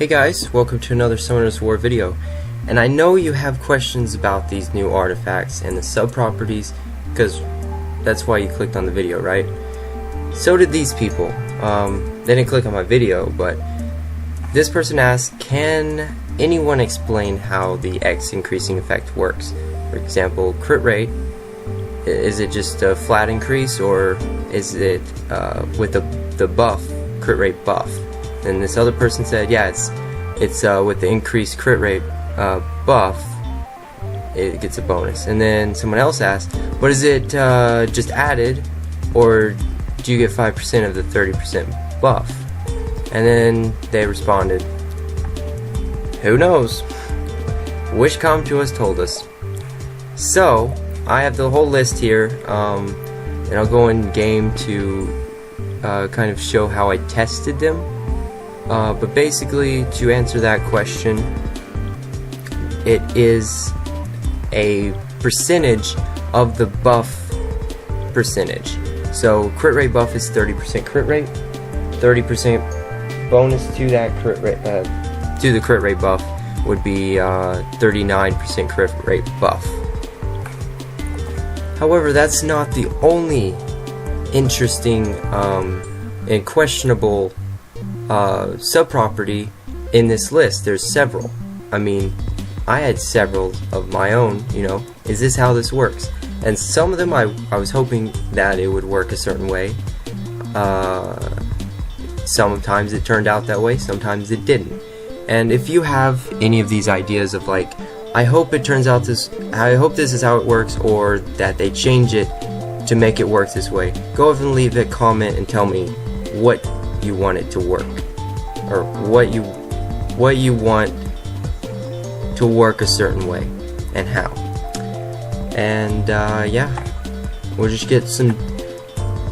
Hey guys, welcome to another Summoners War video. And I know you have questions about these new artifacts and the sub-properties, because that's why you clicked on the video, right? So did these people. They didn't click on my video, but this person asked, can anyone explain how the X increasing effect works? For example, crit rate, is it just a flat increase, or is it with the buff, crit rate buff? And this other person said, yeah, it's with the increased crit rate buff, it gets a bonus. And then someone else asked, but is it just added, or do you get 5% of the 30% buff? And then they responded, who knows? Wishcom to us told us. So I have the whole list here, and I'll go in game to kind of show how I tested them. But basically, to answer that question, it is a percentage of the buff percentage. So crit rate buff is 30% crit rate, 30% bonus to that crit rate, to the crit rate buff would be 39% crit rate buff. However, that's not the only interesting and questionable sub-property in this list. There's several. I mean, I had several of my own, you know. Is this how this works? And some of them I was hoping that it would work a certain way. Sometimes it turned out that way, sometimes it didn't. And if you have any of these ideas of like, I hope it turns out this, I hope this is how it works, or that they change it to make it work this way, go ahead and leave a comment and tell me what you want it to work, or what you want to work a certain way and how. And yeah, we'll just get some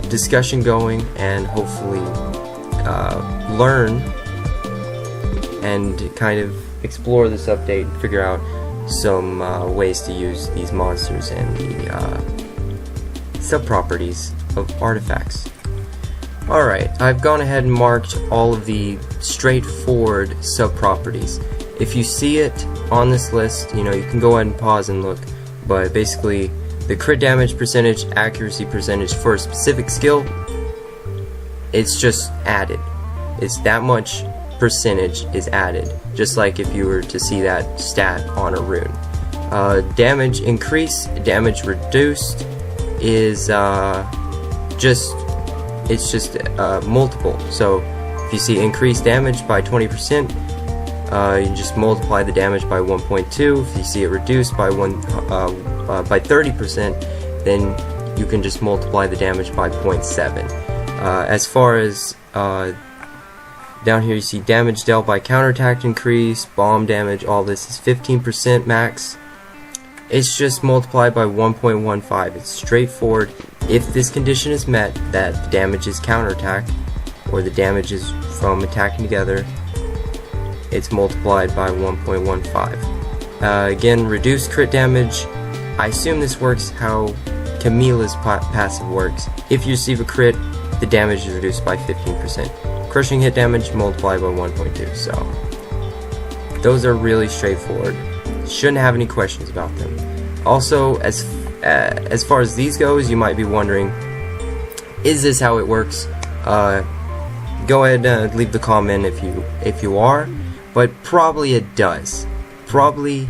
discussion going and hopefully learn and kind of explore this update and figure out some ways to use these monsters and the sub-properties of artifacts. Alright, I've gone ahead and marked all of the straightforward sub-properties. If you see it on this list, you know, you can go ahead and pause and look, but basically the crit damage percentage, accuracy percentage for a specific skill, it's just added. It's that much percentage is added, just like if you were to see that stat on a rune. Damage increase, damage reduced is just multiple. So if you see increased damage by 20%, you just multiply the damage by 1.2. If you see it reduced by 30%, then you can just multiply the damage by 0.7. As far as down here, you see damage dealt by counterattack increase, bomb damage, all this is 15% max. It's just multiplied by 1.15. It's straightforward. If this condition is met, that the damage is counterattack, or the damage is from attacking together, it's multiplied by 1.15. Again, reduced crit damage. I assume this works how Camilla's passive works. If you receive a crit, the damage is reduced by 15%. Crushing hit damage multiplied by 1.2. So those are really straightforward. Shouldn't have any questions about them. Also, as far as these goes, you might be wondering, is this how it works? Go ahead and leave the comment if you are, but probably it does. Probably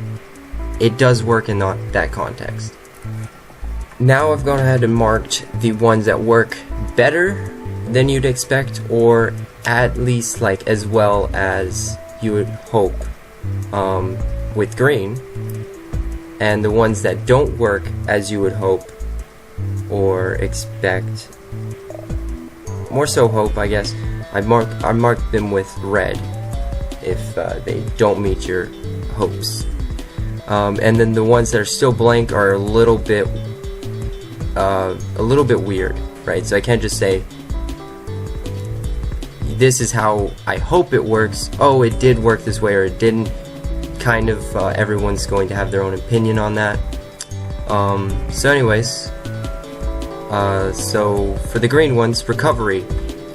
it does work in that context. Now I've gone ahead and marked the ones that work better than you'd expect, or at least like as well as you would hope with green, and the ones that don't work as you would hope or expect, more so hope, I guess, I marked them with red if they don't meet your hopes. And then the ones that are still blank are a little bit weird, right? So I can't just say this is how I hope it works. Oh, it did work this way, or it didn't. Kind of everyone's going to have their own opinion on that. So anyways, so for the green ones, recovery.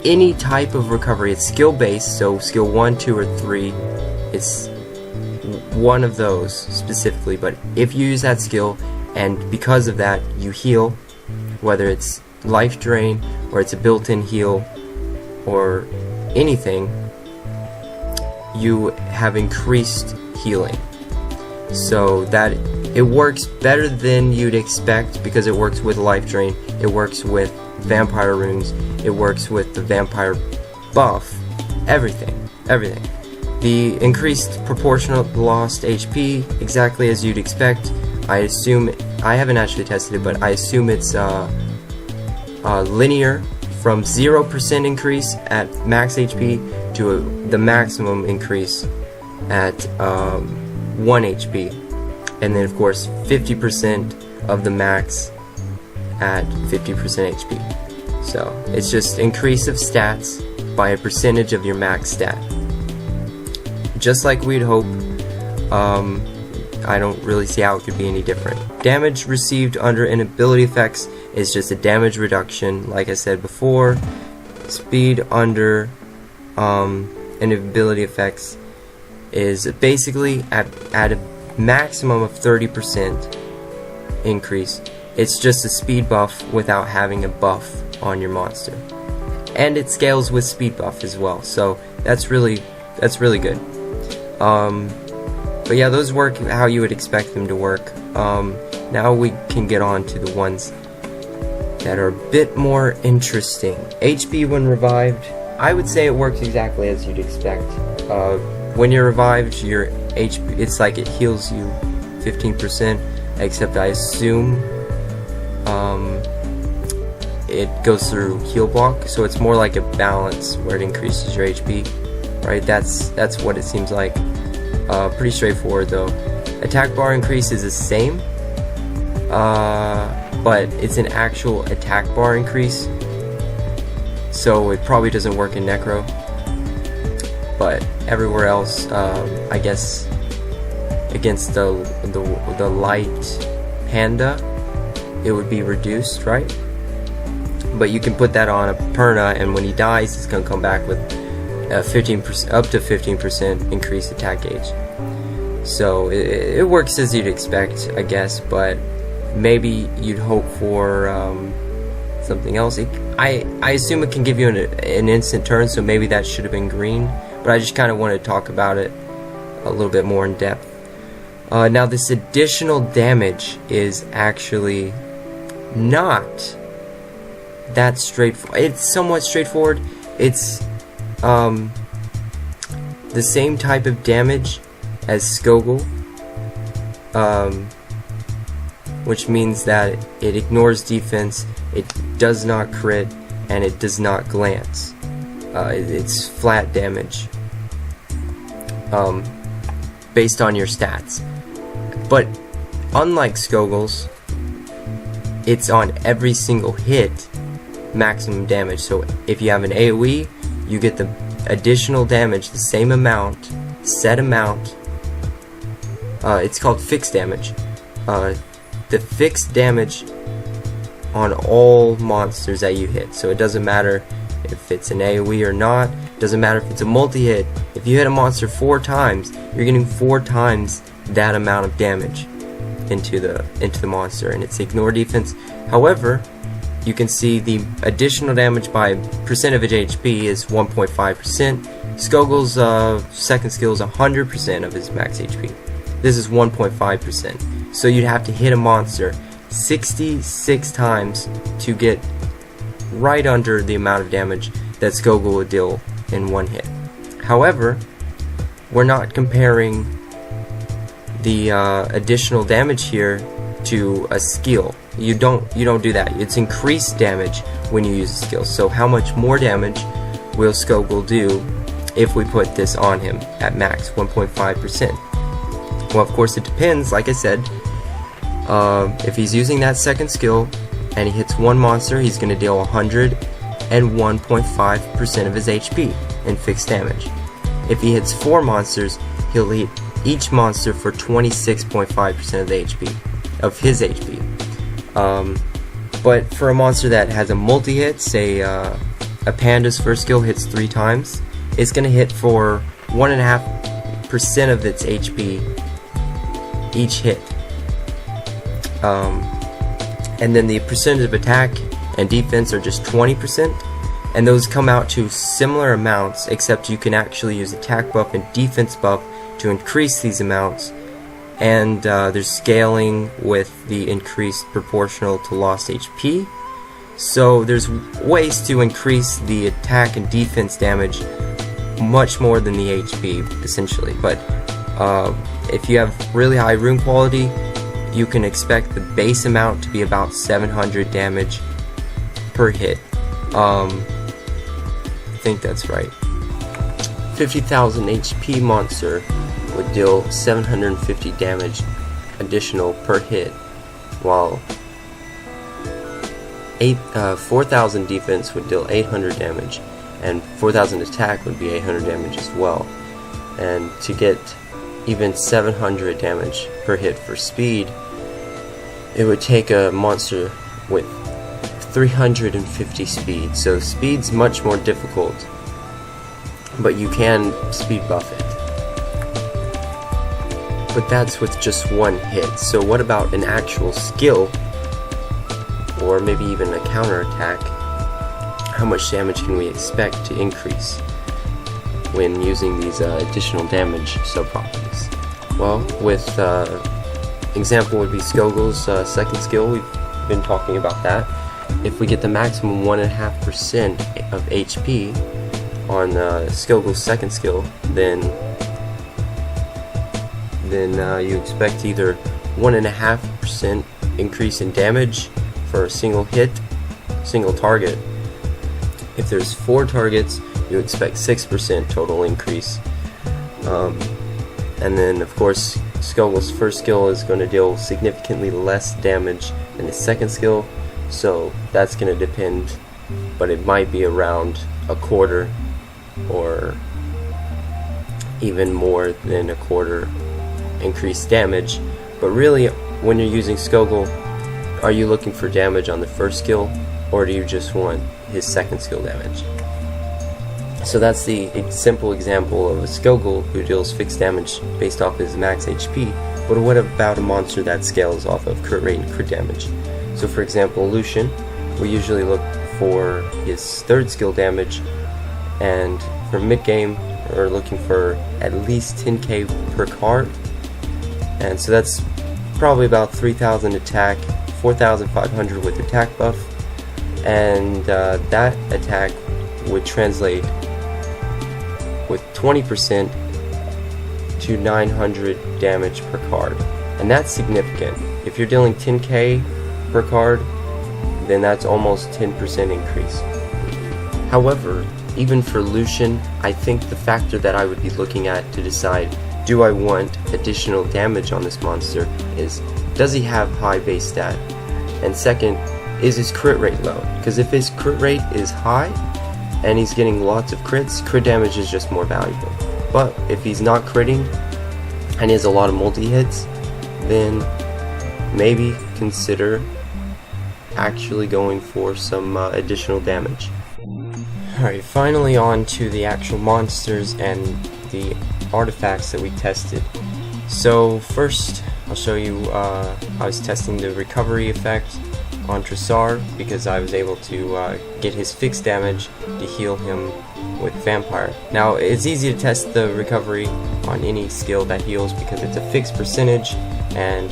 any type of recovery. It's skill based, so skill 1, 2, or 3 It's one of those specifically, but if you use that skill and because of that you heal, whether it's life drain or it's a built-in heal or anything, you have increased healing. So that it works better than you'd expect because it works with life drain, it works with vampire runes, it works with the vampire buff, everything. The increased proportional lost HP, exactly as you'd expect. I assume, I haven't actually tested it, but I assume it's linear from 0% increase at max HP to the maximum increase at 1 HP, and then of course 50% of the max at 50% HP. So it's just increase of stats by a percentage of your max stat. Just like we'd hope. I don't really see how it could be any different. Damage received under inability effects is just a damage reduction, like I said before. Speed under inability effects is basically at a maximum of 30% increase. It's just a speed buff without having a buff on your monster, and it scales with speed buff as well. So that's really good. But yeah, those work how you would expect them to work. Now we can get on to the ones that are a bit more interesting. HP when revived, I would say it works exactly as you'd expect. When you're revived, your HP, it's like it heals you 15%, except I assume it goes through heal block, so it's more like a balance where it increases your HP, right? That's what it seems like. Pretty straightforward though. Attack bar increase is the same, but it's an actual attack bar increase, so it probably doesn't work in Necro. But everywhere else, I guess against the light panda, it would be reduced, right? But you can put that on a Perna, and when he dies, it's gonna come back with 15%, up to 15% increased attack gauge. So it works as you'd expect, I guess, but maybe you'd hope for something else. I assume it can give you an instant turn, so maybe that should have been green, but I just kind of wanted to talk about it a little bit more in depth. Now this additional damage is actually not that straightforward. It's somewhat straightforward. It's the same type of damage as Skogul, which means that it ignores defense, it does not crit, and it does not glance. It's flat damage based on your stats. But unlike Skogul's, it's on every single hit maximum damage. So if you have an AoE, you get the additional damage, the same amount, set amount. It's called fixed damage. The fixed damage on all monsters that you hit. So it doesn't matter if it's an AoE or not. It doesn't matter if it's a multi-hit. If you hit a monster 4 times, you're getting 4 times that amount of damage into the monster, and it's ignore defense. However, you can see the additional damage by percentage of HP is 1.5%. Skogul's second skill is 100% of his max HP. This is 1.5%. So you'd have to hit a monster 66 times to get right under the amount of damage that Skogul would deal in one hit. However, we're not comparing the additional damage here to a skill. You don't do that. It's increased damage when you use a skill. So how much more damage will Skogul do if we put this on him at max 1.5%? Well, of course it depends, like I said. If he's using that second skill and he hits one monster, he's going to deal 101.5% of his HP in fixed damage. If he hits 4 monsters, he'll hit each monster for 26.5% of the HP, of his HP. But for a monster that has a multi-hit, say a panda's first skill hits 3 times, it's going to hit for 1.5 percent of its HP each hit. And then the percentage of attack and defense are just 20%, and those come out to similar amounts, except you can actually use attack buff and defense buff to increase these amounts, and there's scaling with the increased proportional to lost HP. So there's ways to increase the attack and defense damage much more than the HP, essentially. But if you have really high rune quality, you can expect the base amount to be about 700 damage per hit. I think that's right. 50,000 HP monster would deal 750 damage additional per hit, while 4,000 defense would deal 800 damage, and 4,000 attack would be 800 damage as well. And to get even 700 damage per hit for speed, it would take a monster with 350 speed. So speed's much more difficult, but you can speed buff it. But that's with just one hit. So what about an actual skill, or maybe even a counterattack? How much damage can we expect to increase when using these additional damage sub-properties? Well, with example would be Skogul's second skill. We've been talking about that. If we get the maximum 1.5% of HP on Skogul's second skill, then you expect either 1.5% increase in damage for a single hit, single target. If there's 4 targets, you expect 6% total increase. And then, of course, Skogul's first skill is going to deal significantly less damage than his second skill, so that's going to depend, but it might be around a quarter or even more than a quarter increased damage. But really, when you're using Skogul, are you looking for damage on the first skill, or do you just want his second skill damage? So that's the simple example of a Skogul who deals fixed damage based off his max HP. But what about a monster that scales off of crit rate and crit damage? So for example, Lucian, we usually look for his third skill damage, and for mid game we're looking for at least 10k per card, and so that's probably about 3,000 attack, 4,500 with attack buff, and that attack would translate with 20% to 900 damage per card, and that's significant. If you're dealing 10k per card, then that's almost 10% increase. However, even for Lucian, I think the factor that I would be looking at to decide, do I want additional damage on this monster, is, does he have high base stat? And second, is his crit rate low? Because if his crit rate is high, and he's getting lots of crits, crit damage is just more valuable. But if he's not critting, and he has a lot of multi-hits, then maybe consider actually going for some additional damage. Alright, finally on to the actual monsters and the artifacts that we tested. So first, I'll show you, I was testing the recovery effect on Tresar, because I was able to get his fixed damage to heal him with Vampire. Now, it's easy to test the recovery on any skill that heals because it's a fixed percentage, and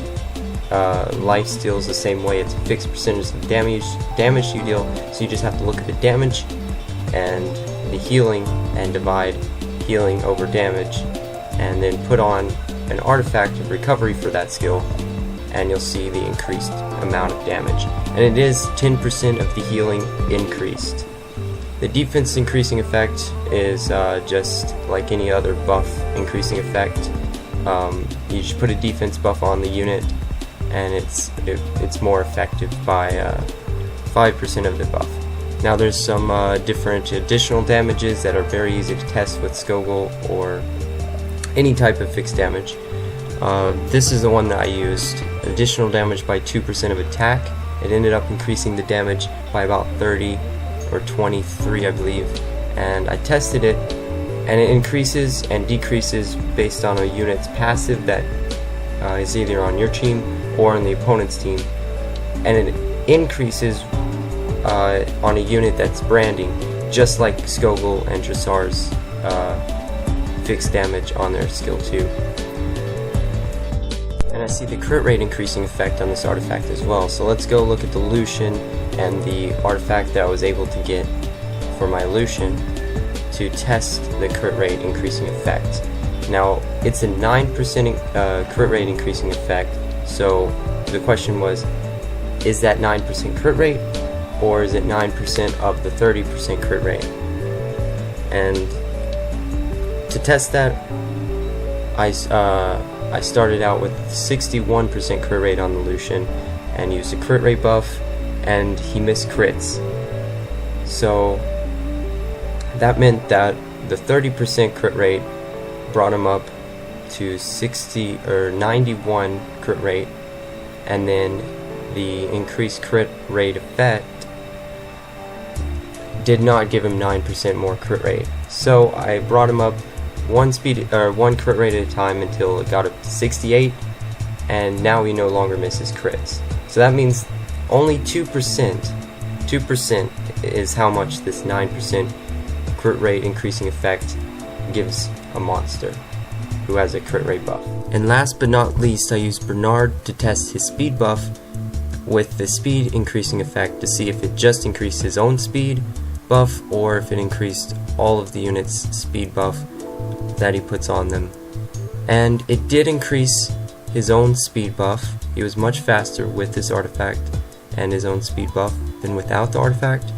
lifesteal's the same way. It's a fixed percentage of damage you deal, so you just have to look at the damage and the healing and divide healing over damage, and then put on an artifact of recovery for that skill, and you'll see the increased amount of damage. And it is 10% of the healing increased. The defense increasing effect is just like any other buff increasing effect. You just put a defense buff on the unit, and it's more effective by 5% of the buff. Now there's some different additional damages that are very easy to test with Skogul or any type of fixed damage. This is the one that I used. Additional damage by 2% of attack. It ended up increasing the damage by about 30 or 23, I believe. And I tested it and it increases and decreases based on a unit's passive that is either on your team or on the opponent's team, and it increases on a unit that's branding, just like Skogul and Dressar's fixed damage on their skill 2. And I see the crit rate increasing effect on this artifact as well, so let's go look at the Lucian and the artifact that I was able to get for my Lucian to test the crit rate increasing effect. Now, it's a 9% crit rate increasing effect, so the question was, is that 9% crit rate, or is it 9% of the 30% crit rate? And to test that, I started out with 61% crit rate on the Lucian and used a crit rate buff, and he missed crits. So that meant that the 30% crit rate brought him up to 60 or 91 crit rate, and then the increased crit rate effect did not give him 9% more crit rate. So I brought him up one crit rate at a time until it got up to 68, and now he no longer misses crits. So that means only 2% is how much this 9% crit rate increasing effect gives a monster who has a crit rate buff. And last but not least, I used Bernard to test his speed buff with the speed increasing effect to see if it just increased his own speed buff or if it increased all of the units' speed buff that he puts on them. And it did increase his own speed buff. He was much faster with this artifact and his own speed buff than without the artifact,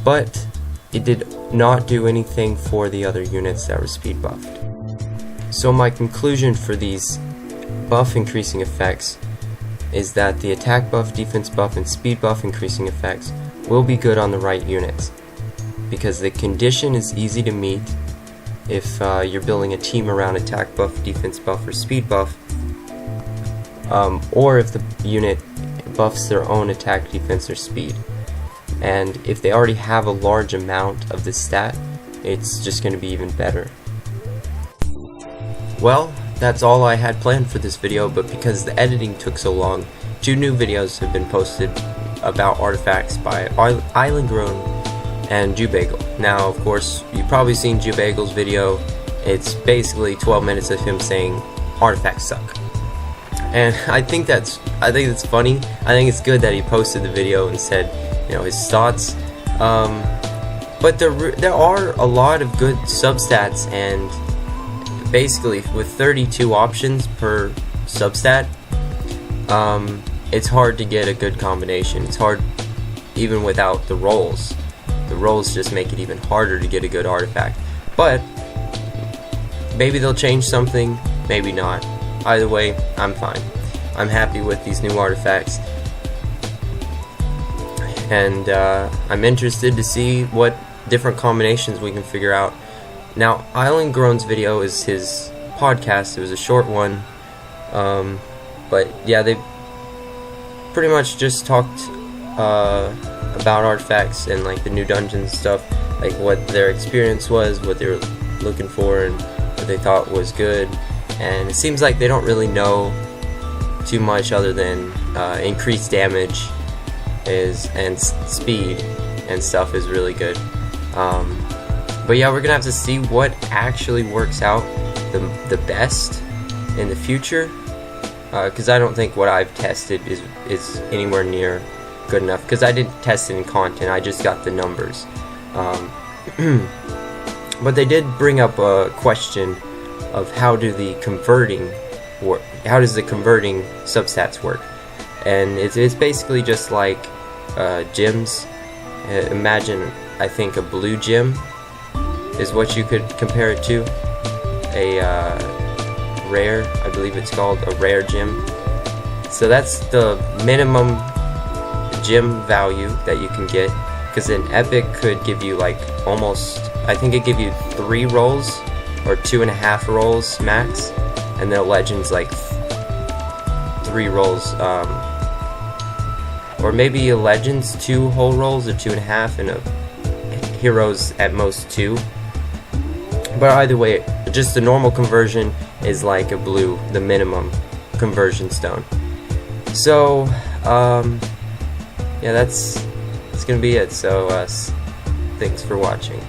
but it did not do anything for the other units that were speed buffed. So my conclusion for these buff increasing effects is that the attack buff, defense buff, and speed buff increasing effects will be good on the right units, because the condition is easy to meet if you're building a team around attack buff, defense buff, or speed buff, or if the unit buffs their own attack, defense, or speed. And if they already have a large amount of this stat, it's just going to be even better. Well, that's all I had planned for this video, but because the editing took so long, 2 new videos have been posted about artifacts by Island Grown and Jubagel. Now, of course, you've probably seen Jubagel's video. It's basically 12 minutes of him saying artifacts suck. And I think it's funny. I think it's good that he posted the video and said, you know, his thoughts. But there are a lot of good substats, and basically with 32 options per substat, it's hard to get a good combination. It's hard even without the rolls. The rolls just make it even harder to get a good artifact. But maybe they'll change something, maybe not. Either way, I'm fine. I'm happy with these new artifacts, and I'm interested to see what different combinations we can figure out. Now, Island Grown's video is his podcast. It was a short one, but yeah, they pretty much just talked about artifacts and like the new dungeons and stuff, like what their experience was, what they were looking for, and what they thought was good. And it seems like they don't really know too much other than increased damage and speed and stuff is really good. But yeah, we're gonna have to see what actually works out the best in the future, because I don't think what I've tested is anywhere near good enough, because I didn't test it in content, I just got the numbers. But they did bring up a question of how does the converting substats work, and it's basically just like gems. Imagine, I think a blue gem is what you could compare it to. A rare, I believe it's called a rare gem. So that's the minimum gem value that you can get, because an epic could give you like almost, I think it give you 3 rolls or 2.5 rolls max, and then a legend's like 3 rolls, or maybe a legend's 2 whole rolls or 2.5, and a hero's at most 2. but either way, just the normal conversion is like a blue, the minimum conversion stone. So yeah, that's gonna be it. So thanks for watching.